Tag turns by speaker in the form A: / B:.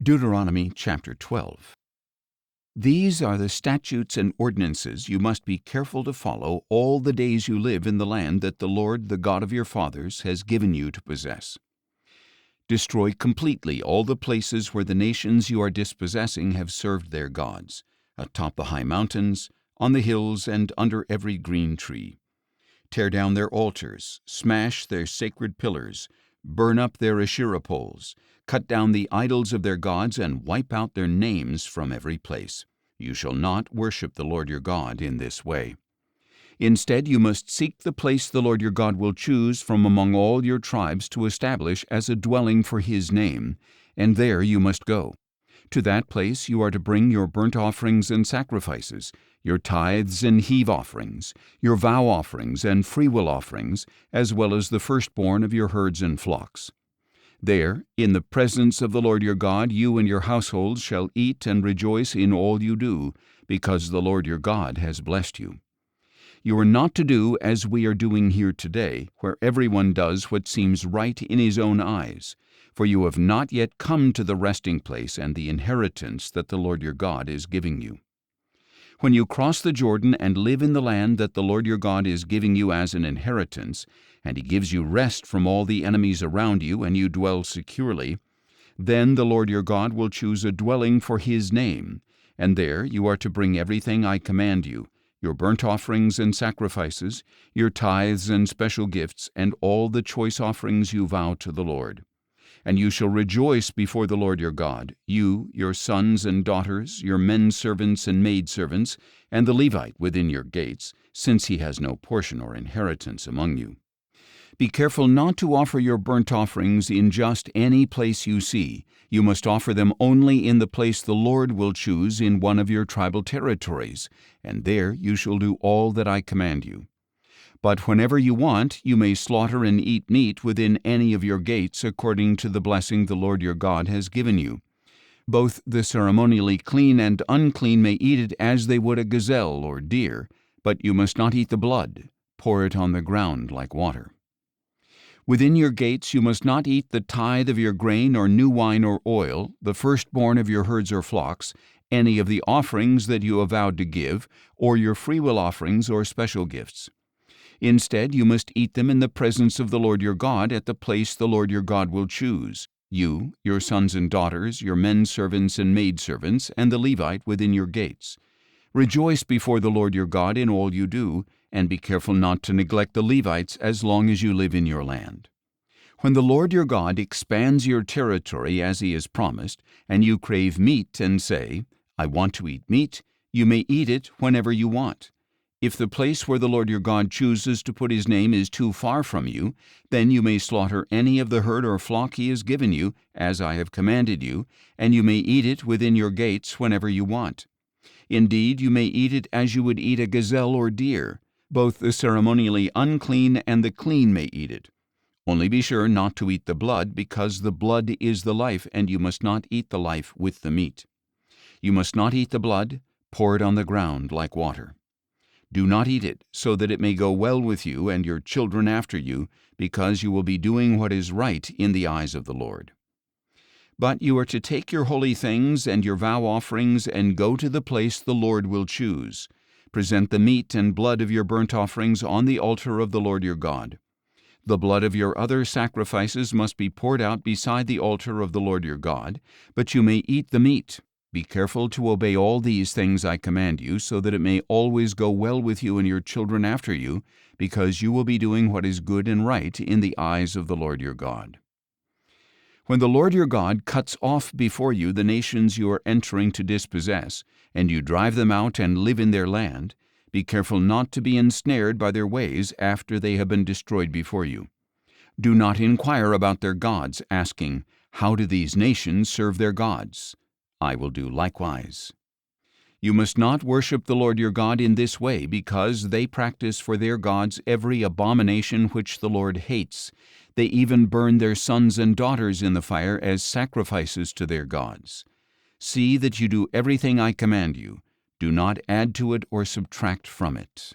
A: Deuteronomy chapter 12. These are the statutes and ordinances you must be careful to follow all the days you live in the land that the Lord, the God of your fathers, has given you to possess. Destroy completely all the places where the nations you are dispossessing have served their gods, atop the high mountains, on the hills, and under every green tree. Tear down their altars, smash their sacred pillars, burn up their Asherah poles, cut down the idols of their gods, and wipe out their names from every place. You shall not worship the Lord your God in this way. Instead, you must seek the place the Lord your God will choose from among all your tribes to establish as a dwelling for His name, and there you must go. To that place you are to bring your burnt offerings and sacrifices, your tithes and heave offerings, your vow offerings and freewill offerings, as well as the firstborn of your herds and flocks. There, in the presence of the Lord your God, you and your households shall eat and rejoice in all you do, because the Lord your God has blessed you. You are not to do as we are doing here today, where everyone does what seems right in his own eyes, for you have not yet come to the resting place and the inheritance that the Lord your God is giving you. When you cross the Jordan and live in the land that the Lord your God is giving you as an inheritance, and He gives you rest from all the enemies around you, and you dwell securely, then the Lord your God will choose a dwelling for His name, and there you are to bring everything I command you, your burnt offerings and sacrifices, your tithes and special gifts, and all the choice offerings you vow to the Lord. And you shall rejoice before the Lord your God, you, your sons and daughters, your men servants and maidservants, and the Levite within your gates, since he has no portion or inheritance among you. Be careful not to offer your burnt offerings in just any place you see. You must offer them only in the place the Lord will choose in one of your tribal territories, and there you shall do all that I command you. But whenever you want, you may slaughter and eat meat within any of your gates according to the blessing the Lord your God has given you. Both the ceremonially clean and unclean may eat it as they would a gazelle or deer, but you must not eat the blood. Pour it on the ground like water. Within your gates you must not eat the tithe of your grain or new wine or oil, the firstborn of your herds or flocks, any of the offerings that you have vowed to give, or your freewill offerings or special gifts. Instead, you must eat them in the presence of the Lord your God at the place the Lord your God will choose, you, your sons and daughters, your men servants and maidservants, and the Levite within your gates. Rejoice before the Lord your God in all you do, and be careful not to neglect the Levites as long as you live in your land. When the Lord your God expands your territory as He has promised, and you crave meat and say, I want to eat meat, you may eat it whenever you want. If the place where the Lord your God chooses to put His name is too far from you, then you may slaughter any of the herd or flock He has given you, as I have commanded you, and you may eat it within your gates whenever you want. Indeed, you may eat it as you would eat a gazelle or deer. Both the ceremonially unclean and the clean may eat it. Only be sure not to eat the blood, because the blood is the life, and you must not eat the life with the meat. You must not eat the blood. Pour it on the ground like water. Do not eat it, so that it may go well with you and your children after you, because you will be doing what is right in the eyes of the Lord. But you are to take your holy things and your vow offerings and go to the place the Lord will choose. Present the meat and blood of your burnt offerings on the altar of the Lord your God. The blood of your other sacrifices must be poured out beside the altar of the Lord your God, but you may eat the meat. Be careful to obey all these things I command you, so that it may always go well with you and your children after you, because you will be doing what is good and right in the eyes of the Lord your God. When the Lord your God cuts off before you the nations you are entering to dispossess, and you drive them out and live in their land, be careful not to be ensnared by their ways after they have been destroyed before you. Do not inquire about their gods, asking, How do these nations serve their gods? I will do likewise. You must not worship the Lord your God in this way, because they practice for their gods every abomination which the Lord hates. They even burn their sons and daughters in the fire as sacrifices to their gods. See that you do everything I command you. Do not add to it or subtract from it.